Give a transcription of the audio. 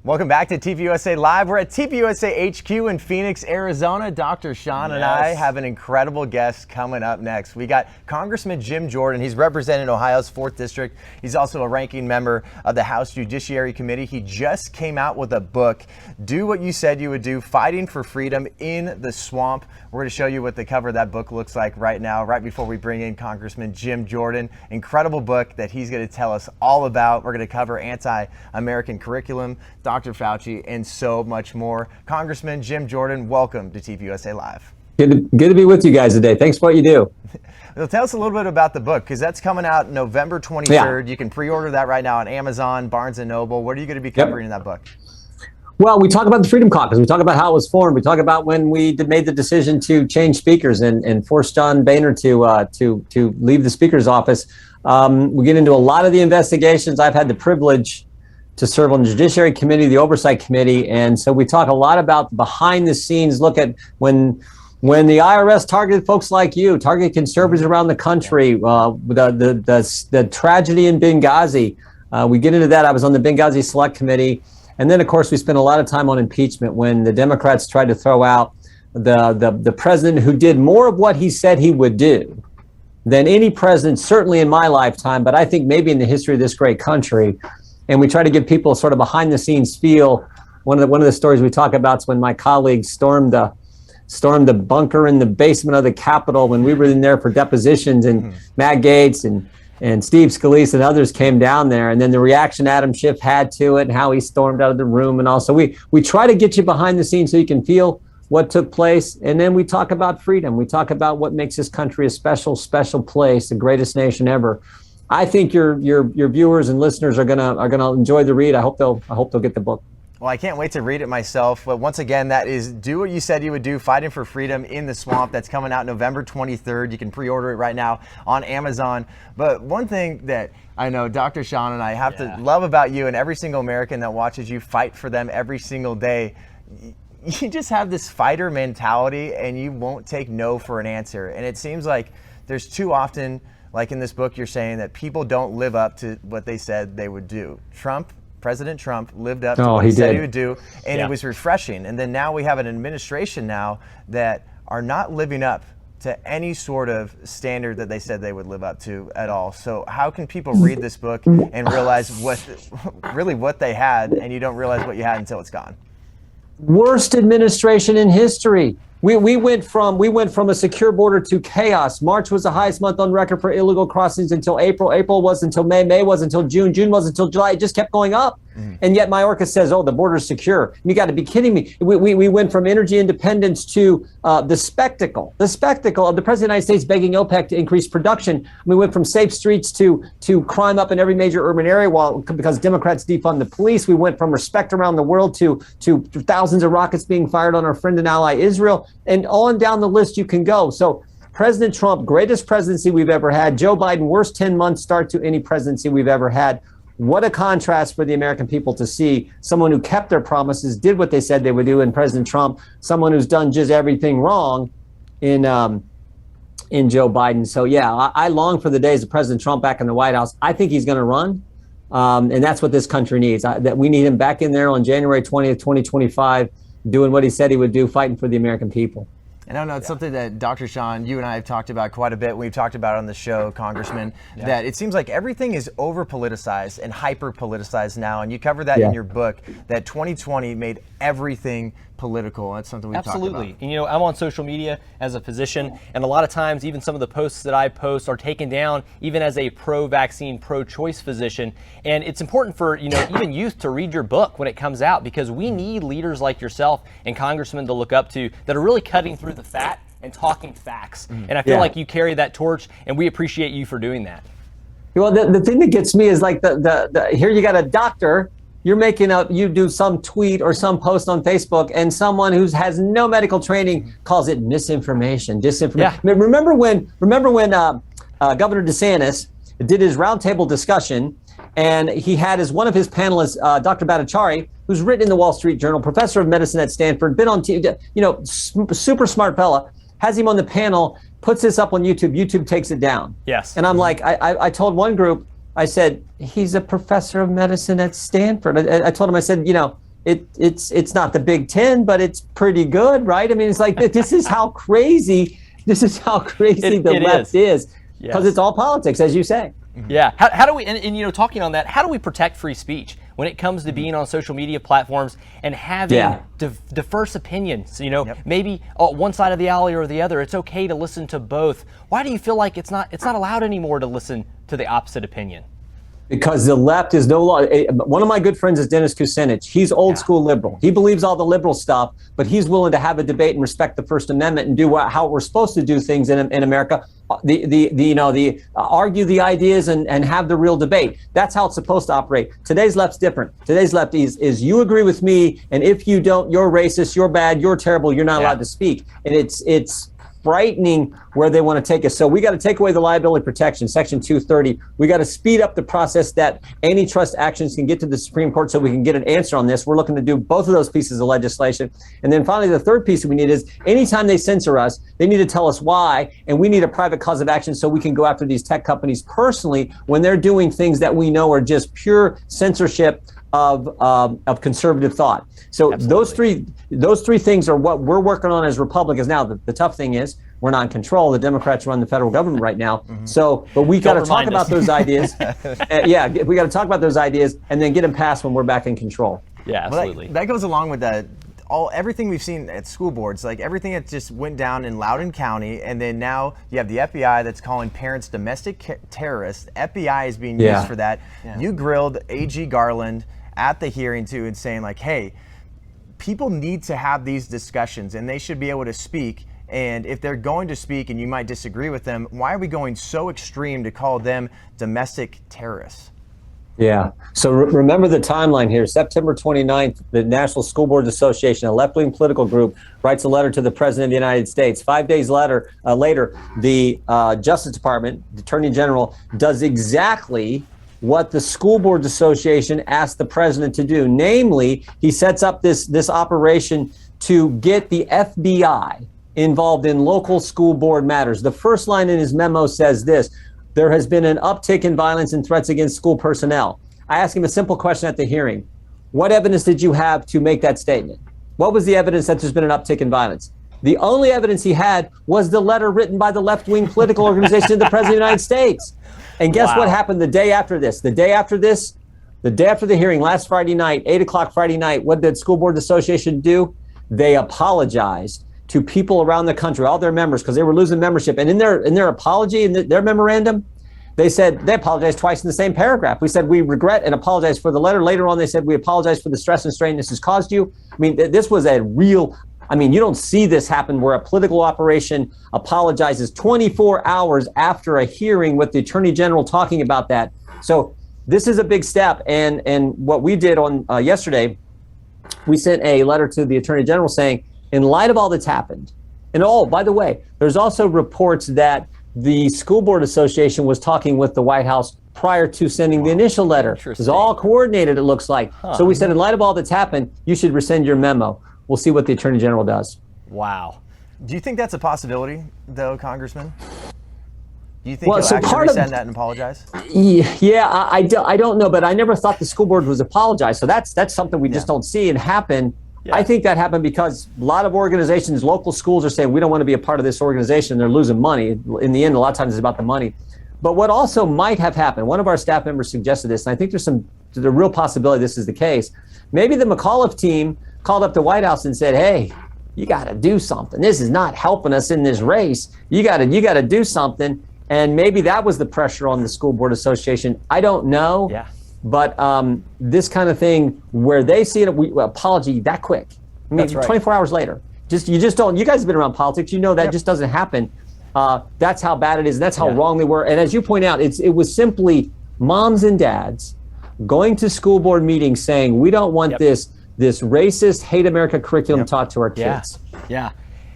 Welcome back to TPUSA Live. We're at TPUSA HQ in Phoenix, Arizona. Dr. Sean and I have an incredible guest coming up next. We got Congressman Jim Jordan. He's representing Ohio's 4th District. He's also a ranking member of the House Judiciary Committee. He just came out with a book, Do What You Said You Would Do, Fighting for Freedom in the Swamp. We're going to show you what the cover of that book looks like right now, right before we bring in Congressman Jim Jordan. Incredible book that he's going to tell us all about. We're going to cover anti-American curriculum, Dr. Fauci, and so much more. Congressman Jim Jordan, welcome to TPUSA Live. Good to be with you guys today. Thanks for what you do. Well, tell us a little bit about the book, because that's coming out November 23rd. You can pre-order that right now on Amazon, Barnes & Noble. What are you going to be covering in that book? Well, we talk about the Freedom Caucus. We talk about how it was formed. We talk about when we made the decision to change speakers and force John Boehner to leave the speaker's office. We get into a lot of the investigations. I've had the privilege to serve on the Judiciary Committee, the Oversight Committee, and so we talk a lot about behind the scenes look at when the IRS targeted folks like you, targeted conservatives around the country, the tragedy in Benghazi. We get into that. I was on the Benghazi Select Committee. And then, of course, we spent a lot of time on impeachment when the Democrats tried to throw out the president who did more of what he said he would do than any president, certainly in my lifetime, but I think maybe in the history of this great country. And we try to give people sort of behind the scenes feel. One of the stories we talk about is when my colleagues stormed the bunker in the basement of the Capitol when we were in there for depositions, and Matt Gaetz and Steve Scalise and others came down there, and then the reaction Adam Schiff had to it and how he stormed out of the room. And also we try to get you behind the scenes so you can feel what took place. And then we talk about freedom. We talk about what makes this country a special place, the greatest nation ever. I think your viewers and listeners are gonna enjoy the read. I hope they'll get the book. Well, I can't wait to read it myself. But once again, that is Do What You Said You Would Do, Fighting for Freedom in the Swamp. That's coming out November 23rd. You can pre-order it right now on Amazon. But one thing that I know Dr. Sean and I have to love about you, and every single American that watches you fight for them every single day, you just have this fighter mentality, and you won't take no for an answer. And it seems like there's too often, like in this book, you're saying that people don't live up to what they said they would do. President Trump lived up to what he said he would do, and it was refreshing. And then now we have an administration now that are not living up to any sort of standard that they said they would live up to at all. So how can people read this book and realize what they had, and you don't realize what you had until it's gone? Worst administration in history. We went from a secure border to chaos. March was the highest month on record for illegal crossings until April. April was until May. May was until June. June was until July. It just kept going up. And yet Mayorkas says, oh, the border's secure. You got to be kidding me. We went from energy independence to the spectacle of the President of the United States begging OPEC to increase production. We went from safe streets to crime up in every major urban area because Democrats defund the police. We went from respect around the world to thousands of rockets being fired on our friend and ally Israel. And on down the list you can go. So President Trump, greatest presidency we've ever had. Joe Biden, worst 10-month start to any presidency we've ever had. What a contrast for the American people to see someone who kept their promises, did what they said they would do in President Trump, someone who's done just everything wrong in Joe Biden. So yeah, I long for the days of President Trump back in the White House. I think he's going to run. And that's what this country needs. That we need him back in there on January 20th, 2025, doing what he said he would do, fighting for the American people. And I know it's something that Dr. Sean, you and I have talked about quite a bit. We've talked about on the show, Congressman, that it seems like everything is over-politicized and hyper-politicized now. And you cover that in your book, that 2020 made everything political. That's something we've talked about. Absolutely. And I'm on social media as a physician, and a lot of times even some of the posts that I post are taken down even as a pro-vaccine, pro-choice physician. And it's important for even youth to read your book when it comes out, because we need leaders like yourself and congressmen to look up to that are really cutting through the fat and talking facts. And I feel like you carry that torch, and we appreciate you for doing that. Well, the thing that gets me is like the here you got a doctor. You do some tweet or some post on Facebook, and someone who has no medical training calls it misinformation, disinformation. Yeah. Remember when Governor DeSantis did his roundtable discussion, and he had as one of his panelists, Dr. Bhattacharya, who's written in the Wall Street Journal, professor of medicine at Stanford, been on TV, super smart fella, has him on the panel, puts this up on YouTube. YouTube takes it down. Yes. And I'm like, I told one group, I said, he's a professor of medicine at Stanford. I told him, I said, it's not the Big Ten, but it's pretty good, right? I mean, it's like this is how crazy the left is, because it's all politics, as you say. Yeah. How do we, and talking on that, how do we protect free speech when it comes to being on social media platforms and having diverse opinions? Maybe one side of the alley or the other. It's okay to listen to both. Why do you feel like it's not allowed anymore to listen to the opposite opinion? Because the left is no longer. One of my good friends is Dennis Kucinich. He's old school liberal. He believes all the liberal stuff, but he's willing to have a debate and respect the First Amendment and do how we're supposed to do things in America. Argue the ideas and have the real debate. That's how it's supposed to operate. Today's left's different. Today's left is you agree with me, and if you don't, you're racist, you're bad, you're terrible, you're not allowed to speak. And it's frightening where they want to take us. So we got to take away the liability protection, Section 230. We got to speed up the process that antitrust actions can get to the Supreme Court so we can get an answer on this. We're looking to do both of those pieces of legislation. And then finally, the third piece we need is anytime they censor us, they need to tell us why, and we need a private cause of action so we can go after these tech companies personally when they're doing things that we know are just pure censorship of conservative thought. So Absolutely. those three things are what we're working on as Republicans. Now, the tough thing is we're not in control. The Democrats run the federal government right now. So, but we got to talk about those ideas. We got to talk about those ideas and then get them passed when we're back in control. Yeah, absolutely. Well, that goes along with everything we've seen at school boards, like everything that just went down in Loudoun County, and then now you have the FBI that's calling parents domestic terrorists. FBI is being used for that. You grilled AG Garland at the hearing too and saying like, hey, people need to have these discussions and they should be able to speak. And if they're going to speak and you might disagree with them, why are we going so extreme to call them domestic terrorists? Yeah. So remember the timeline here. September 29th, the National School Boards Association, a left-wing political group, writes a letter to the President of the United States. 5 days later, the Justice Department, the Attorney General, does exactly what the School Boards Association asked the president to do. Namely, he sets up this operation to get the FBI involved in local school board matters. The first line in his memo says this: there has been an uptick in violence and threats against school personnel. I asked him a simple question at the hearing. What evidence did you have to make that statement? What was the evidence that there's been an uptick in violence? The only evidence he had was the letter written by the left-wing political organization to the President of the United States. And guess what happened the day after this? The day after the hearing, last Friday night, 8 o'clock Friday night, what did School Board Association do? They apologized to people around the country, all their members, because they were losing membership. And in their apology, in their memorandum, they said they apologized twice in the same paragraph. We said we regret and apologize for the letter. Later on, they said we apologize for the stress and strain this has caused you. I mean, this was a real. I mean, you don't see this happen where a political operation apologizes 24 hours after a hearing with the Attorney General talking about that. So this is a big step. And what we did on yesterday, we sent a letter to the Attorney General saying, in light of all that's happened, and by the way, there's also reports that the School Board Association was talking with the White House prior to sending the initial letter. It was all coordinated, it looks like. So we said, in light of all that's happened, you should rescind your memo. We'll see what the Attorney General does. Wow. Do you think that's a possibility, though, Congressman? Do you think he'll actually rescind that and apologize? Yeah, I don't know, but I never thought the school board was apologized. So that's something we just don't see and happen. Yeah. I think that happened because a lot of organizations, local schools are saying, we don't want to be a part of this organization. They're losing money. In the end, a lot of times it's about the money. But what also might have happened, one of our staff members suggested this, and I think there's a real possibility this is the case. Maybe the McAuliffe team called up the White House and said, hey, you got to do something. This is not helping us in this race. You got to do something. And maybe that was the pressure on the School Board Association. I don't know. Yeah. But this kind of thing where they see an apology that quick. I mean, 24 hours later. You just don't. You guys have been around politics. You know that just doesn't happen. That's how bad it is. That's how wrong they were. And as you point out, it was simply moms and dads going to school board meetings saying, we don't want this racist, hate America curriculum taught to our kids. Yeah.